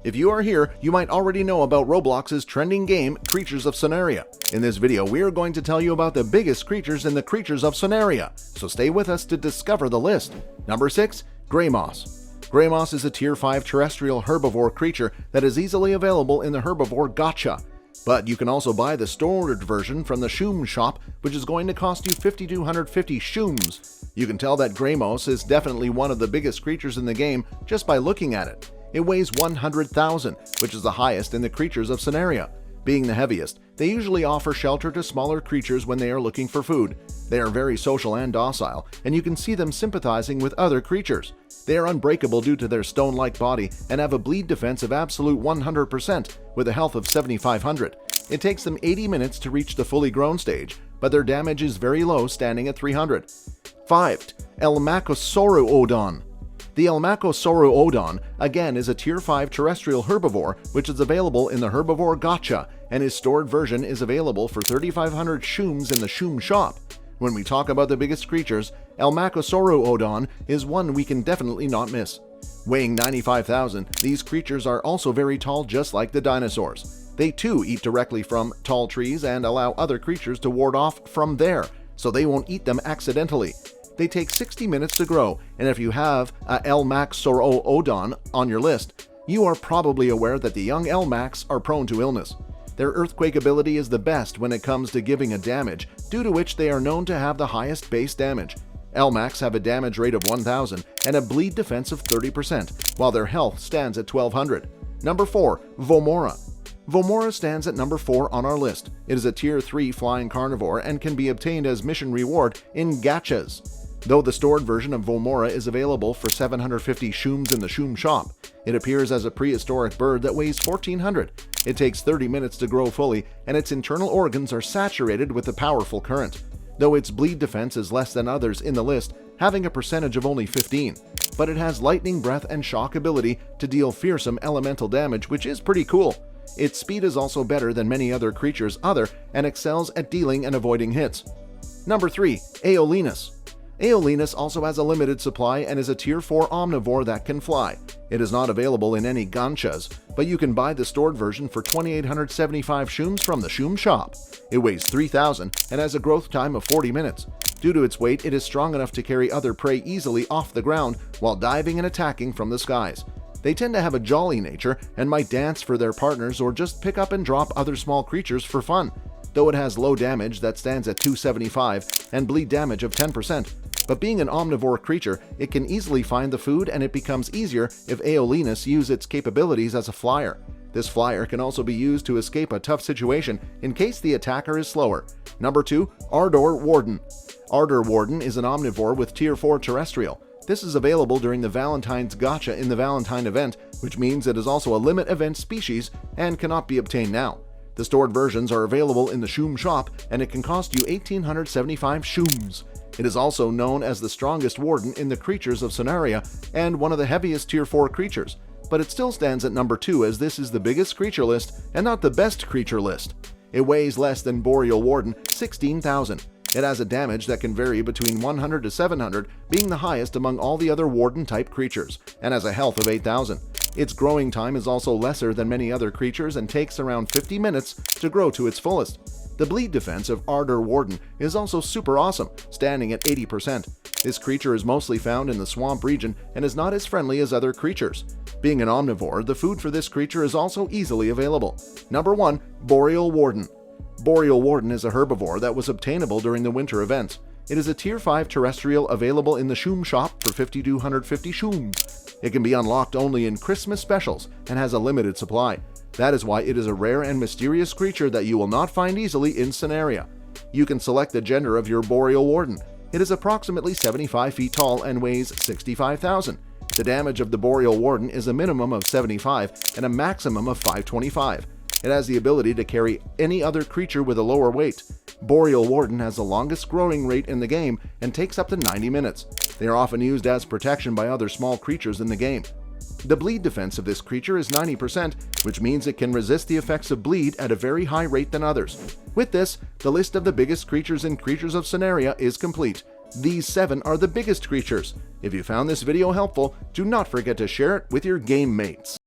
If you are here, you might already know about Roblox's trending game, Creatures of Sonaria. In this video, we are going to tell you about the biggest creatures in the Creatures of Sonaria, so stay with us to discover the list. Number 6. Gramoss. Gramoss is a Tier 5 terrestrial herbivore creature that is easily available in the herbivore gacha. But you can also buy the stored version from the Shoom shop, which is going to cost you 5,250 Shooms. You can tell that Gramoss is definitely one of the biggest creatures in the game just by looking at it. It weighs 100,000, which is the highest in the Creatures of Sonaria. Being the heaviest, they usually offer shelter to smaller creatures when they are looking for food. They are very social and docile, and you can see them sympathizing with other creatures. They are unbreakable due to their stone-like body and have a bleed defense of absolute 100% with a health of 7,500. It takes them 80 minutes to reach the fully grown stage, but their damage is very low, standing at 300. 5. Lmakosauroudon Odon. The Lmakosauroudon Odon, again, is a Tier 5 terrestrial herbivore which is available in the Herbivore Gacha, and his stored version is available for 3,500 Shooms in the Shoom shop. When we talk about the biggest creatures, Lmakosauroudon Odon is one we can definitely not miss. Weighing 95,000, these creatures are also very tall, just like the dinosaurs. They too eat directly from tall trees and allow other creatures to ward off from there, so they won't eat them accidentally. They take 60 minutes to grow, and if you have a Lmakosauroudon Odon on your list, you are probably aware that the young Lmax are prone to illness. Their earthquake ability is the best when it comes to giving a damage, due to which they are known to have the highest base damage. Lmax have a damage rate of 1,000 and a bleed defense of 30%, while their health stands at 1,200. Number 4. Vaumora. Vomora stands at number 4 on our list. It is a Tier 3 flying carnivore and can be obtained as mission reward in gachas. Though the stored version of Vaumora is available for 750 Shooms in the Shoom shop, it appears as a prehistoric bird that weighs 1,400. It takes 30 minutes to grow fully, and its internal organs are saturated with a powerful current. Though its bleed defense is less than others in the list, having a percentage of only 15. But it has lightning breath and shock ability to deal fearsome elemental damage, which is pretty cool. Its speed is also better than many other creatures and excels at dealing and avoiding hits. Number 3. Aolinus. Aolinus also has a limited supply and is a Tier 4 omnivore that can fly. It is not available in any ganchas, but you can buy the stored version for 2,875 Shooms from the Shoom shop. It weighs 3,000 and has a growth time of 40 minutes. Due to its weight, it is strong enough to carry other prey easily off the ground while diving and attacking from the skies. They tend to have a jolly nature and might dance for their partners or just pick up and drop other small creatures for fun. Though it has low damage that stands at 275 and bleed damage of 10%. But being an omnivore creature, it can easily find the food, and it becomes easier if Aolinus uses its capabilities as a flyer. This flyer can also be used to escape a tough situation in case the attacker is slower. Number 2. Ardor Warden. Ardor Warden is an omnivore with Tier 4 terrestrial. This is available during the Valentine's Gacha in the Valentine event, which means it is also a limit event species and cannot be obtained now. The stored versions are available in the Shoom shop, and it can cost you 1,875 Shooms. It is also known as the strongest warden in the Creatures of Sonaria and one of the heaviest Tier 4 creatures, but it still stands at number 2 as this is the biggest creature list and not the best creature list. It weighs less than Boreal Warden, 16,000. It has a damage that can vary between 100 to 700, being the highest among all the other warden-type creatures, and has a health of 8,000. Its growing time is also lesser than many other creatures and takes around 50 minutes to grow to its fullest. The bleed defense of Ardor Warden is also super awesome, standing at 80%. This creature is mostly found in the swamp region and is not as friendly as other creatures. Being an omnivore, the food for this creature is also easily available. Number 1. Boreal Warden. Boreal Warden is a herbivore that was obtainable during the winter events. It is a Tier 5 terrestrial available in the Shoom shop for 5,250 Shooms. It can be unlocked only in Christmas specials and has a limited supply. That is why it is a rare and mysterious creature that you will not find easily in Sonaria. You can select the gender of your Boreal Warden. It is approximately 75 feet tall and weighs 65,000. The damage of the Boreal Warden is a minimum of 75 and a maximum of 525. It has the ability to carry any other creature with a lower weight. Boreal Warden has the longest growing rate in the game and takes up to 90 minutes. They are often used as protection by other small creatures in the game. The bleed defense of this creature is 90%, which means it can resist the effects of bleed at a very high rate than others. With this, the list of the biggest creatures in Creatures of Sonaria is complete. These 7 are the biggest creatures. If you found this video helpful, do not forget to share it with your game mates.